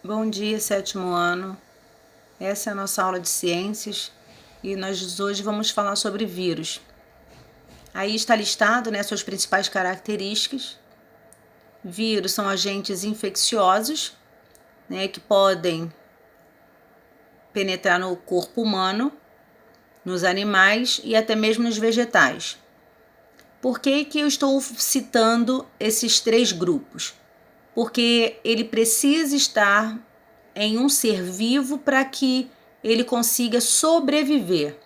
Bom dia, sétimo ano. Essa é a nossa aula de ciências e nós hoje vamos falar sobre vírus. Aí está listado, suas principais características. Vírus são agentes infecciosos, que podem penetrar no corpo humano, nos animais e até mesmo nos vegetais. Por que eu estou citando esses três grupos? Porque ele precisa estar em um ser vivo para que ele consiga sobreviver.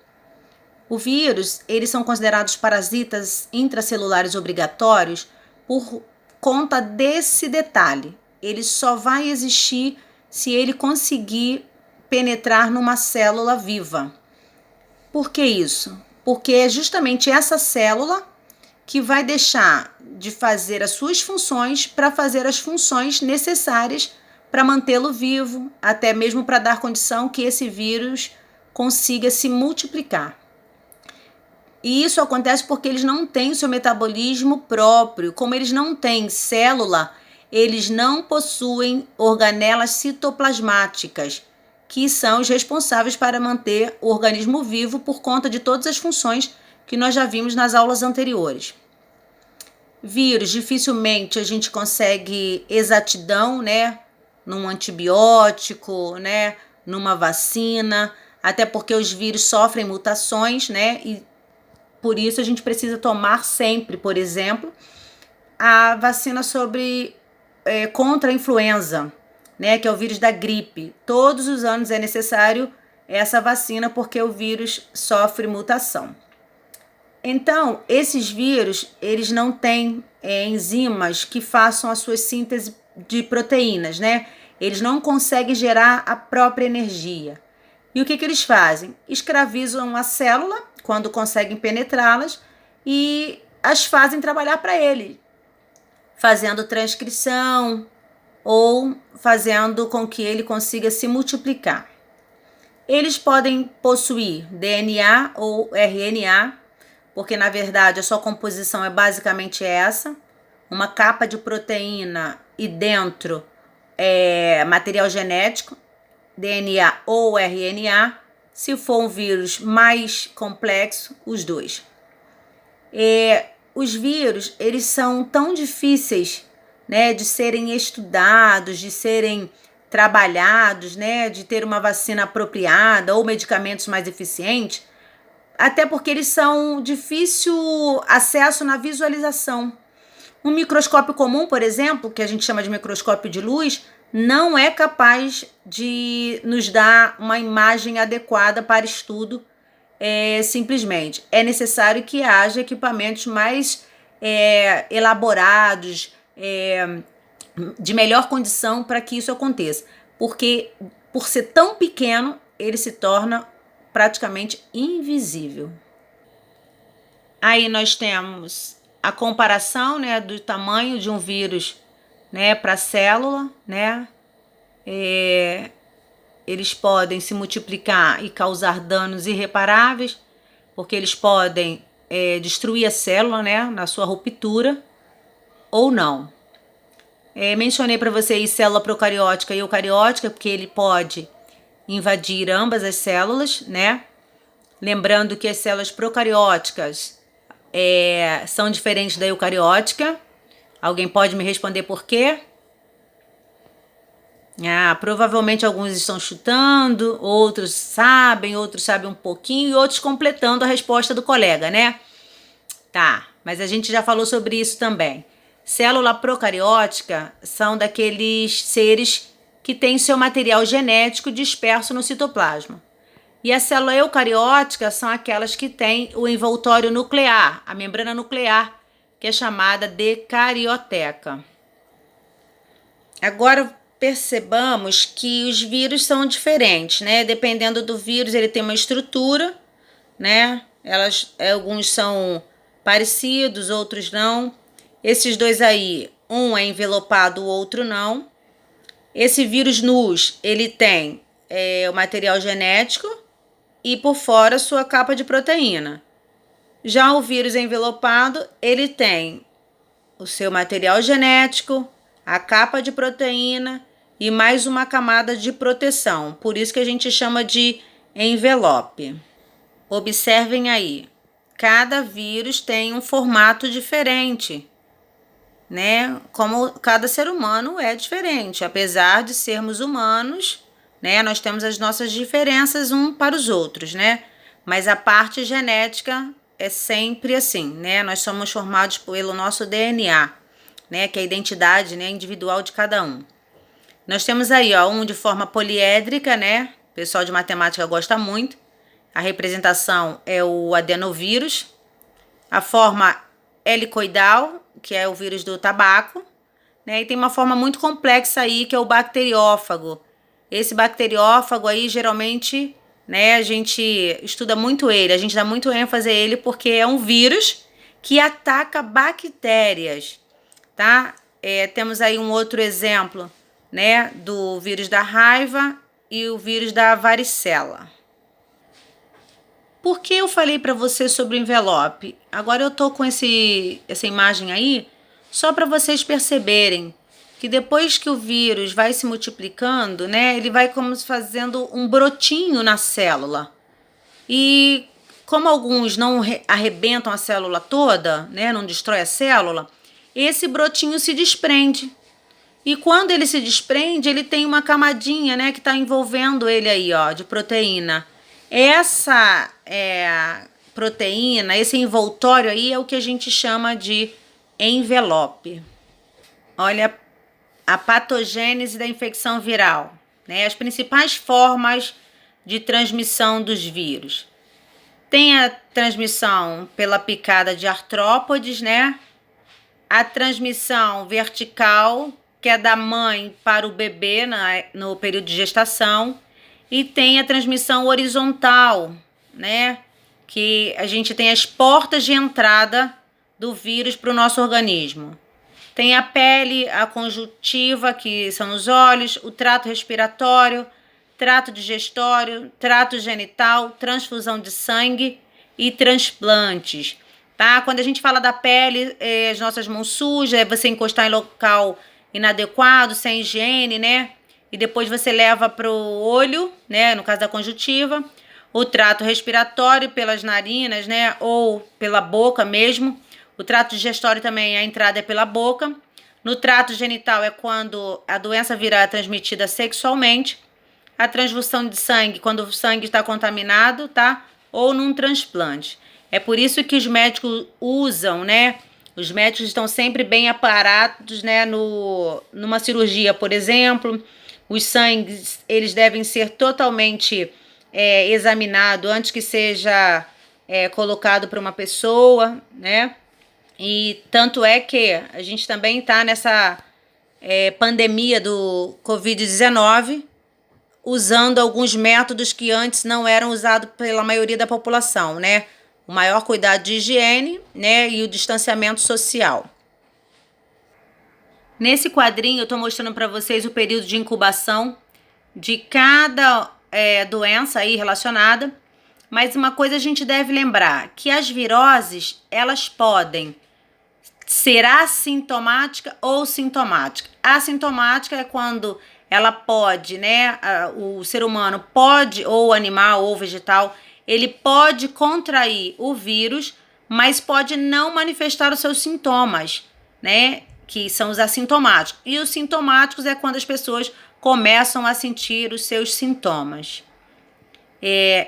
O vírus, eles são considerados parasitas intracelulares obrigatórios por conta desse detalhe. Ele só vai existir se ele conseguir penetrar numa célula viva. Por que isso? Porque é justamente essa célula que vai deixar de fazer as suas funções para fazer as funções necessárias para mantê-lo vivo, até mesmo para dar condição que esse vírus consiga se multiplicar. E isso acontece porque eles não têm o seu metabolismo próprio. Como eles não têm célula, eles não possuem organelas citoplasmáticas, que são os responsáveis para manter o organismo vivo por conta de todas as funções que nós já vimos nas aulas anteriores. Vírus, dificilmente a gente consegue exatidão, num antibiótico, numa vacina, até porque os vírus sofrem mutações, e por isso a gente precisa tomar sempre, por exemplo, a vacina contra a influenza, que é o vírus da gripe. Todos os anos é necessário essa vacina porque o vírus sofre mutação. Então, esses vírus, eles não têm enzimas que façam a sua síntese de proteínas, Eles não conseguem gerar a própria energia. E o que eles fazem? Escravizam a célula quando conseguem penetrá-las e as fazem trabalhar para ele, fazendo transcrição ou fazendo com que ele consiga se multiplicar. Eles podem possuir DNA ou RNA, porque na verdade a sua composição é basicamente essa, uma capa de proteína e dentro material genético, DNA ou RNA. Se for um vírus mais complexo, os dois. Os vírus, eles são tão difíceis, de serem estudados, de serem trabalhados, de ter uma vacina apropriada ou medicamentos mais eficientes, até porque eles são difícil acesso na visualização. Um microscópio comum, por exemplo, que a gente chama de microscópio de luz, não é capaz de nos dar uma imagem adequada para estudo simplesmente. É necessário que haja equipamentos mais elaborados, de melhor condição para que isso aconteça. Porque, por ser tão pequeno, ele se torna praticamente invisível. Aí nós temos a comparação, do tamanho de um vírus, para a célula, Eles podem se multiplicar e causar danos irreparáveis, porque eles podem destruir a célula, na sua ruptura, ou não. Mencionei para vocês célula procariótica e eucariótica, porque ele pode invadir ambas as células, Lembrando que as células procarióticas são diferentes da eucariótica. Alguém pode me responder por quê? Provavelmente alguns estão chutando, outros sabem um pouquinho e outros completando a resposta do colega, Tá, mas a gente já falou sobre isso também. Célula procariótica são daqueles seres que têm seu material genético disperso no citoplasma. E a célula eucariótica são aquelas que têm o envoltório nuclear, a membrana nuclear, que é chamada de carioteca. Agora percebamos que os vírus são diferentes, Dependendo do vírus, ele tem uma estrutura, alguns são parecidos, outros não. Esses dois aí, um é envelopado, o outro não. Esse vírus NUS, ele tem o material genético e por fora sua capa de proteína. Já o vírus envelopado, ele tem o seu material genético, a capa de proteína e mais uma camada de proteção. Por isso que a gente chama de envelope. Observem aí, cada vírus tem um formato diferente, né? Como cada ser humano é diferente, apesar de sermos humanos, né? Nós temos as nossas diferenças um para os outros, né? Mas a parte genética é sempre assim, né? Nós somos formados pelo nosso DNA, né? Que é a identidade, né, individual de cada um. Nós temos aí, ó, um de forma poliédrica, né? O pessoal de matemática gosta muito. A representação é o adenovírus. A forma helicoidal, que é o vírus do tabaco, né? E tem uma forma muito complexa aí, que é o bacteriófago. Esse bacteriófago aí, geralmente, né, a gente estuda muito ele, a gente dá muito ênfase a ele porque é um vírus que ataca bactérias, tá? Temos aí um outro exemplo, né, do vírus da raiva e o vírus da varicela. Por que eu falei para você sobre o envelope? Agora eu tô com essa imagem aí só para vocês perceberem que depois que o vírus vai se multiplicando, né, ele vai como se fazendo um brotinho na célula. E como alguns não arrebentam a célula toda, né, não destrói a célula, esse brotinho se desprende. E quando ele se desprende, ele tem uma camadinha, né, que está envolvendo ele aí, ó, de proteína. Essa proteína, esse envoltório aí é o que a gente chama de envelope. Olha a patogênese da infecção viral, né? As principais formas de transmissão dos vírus. Tem a transmissão pela picada de artrópodes, né? A transmissão vertical, que é da mãe para o bebê no período de gestação. E tem a transmissão horizontal, né? Que a gente tem as portas de entrada do vírus para o nosso organismo. Tem a pele, a conjuntiva, que são os olhos, o trato respiratório, trato digestório, trato genital, transfusão de sangue e transplantes. Tá? Quando a gente fala da pele, as nossas mãos sujas, é você encostar em local inadequado, sem higiene, né? E depois você leva para o olho, né? No caso da conjuntiva. O trato respiratório pelas narinas, né? Ou pela boca mesmo. O trato digestório também, a entrada é pela boca. No trato genital é quando a doença vira transmitida sexualmente. A transfusão de sangue, quando o sangue está contaminado, tá? Ou num transplante. É por isso que os médicos usam, né? Os médicos estão sempre bem aparados, né? Numa cirurgia, por exemplo. Os sangues, eles devem ser totalmente examinados antes que seja colocado para uma pessoa, né? E tanto é que a gente também está nessa pandemia do Covid-19, usando alguns métodos que antes não eram usados pela maioria da população, né? O maior cuidado de higiene, né? E o distanciamento social. Nesse quadrinho eu estou mostrando para vocês o período de incubação de cada doença aí relacionada. Mas uma coisa a gente deve lembrar, que as viroses, elas podem ser assintomática ou sintomática. Assintomática é quando ela pode, né, o ser humano pode, ou animal ou vegetal, ele pode contrair o vírus, mas pode não manifestar os seus sintomas, né, que são os assintomáticos. E os sintomáticos é quando as pessoas começam a sentir os seus sintomas.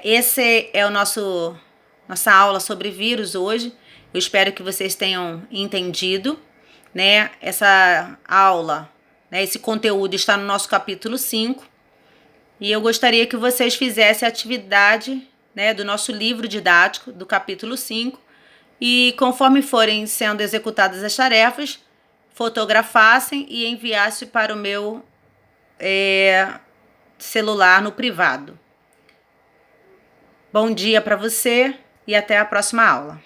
Esse é nossa aula sobre vírus hoje. Eu espero que vocês tenham entendido, né? Essa aula, né, esse conteúdo está no nosso capítulo 5. E eu gostaria que vocês fizessem a atividade, né, do nosso livro didático, do capítulo 5. E conforme forem sendo executadas as tarefas, fotografassem e enviassem para o meu celular no privado. Bom dia para você e até a próxima aula.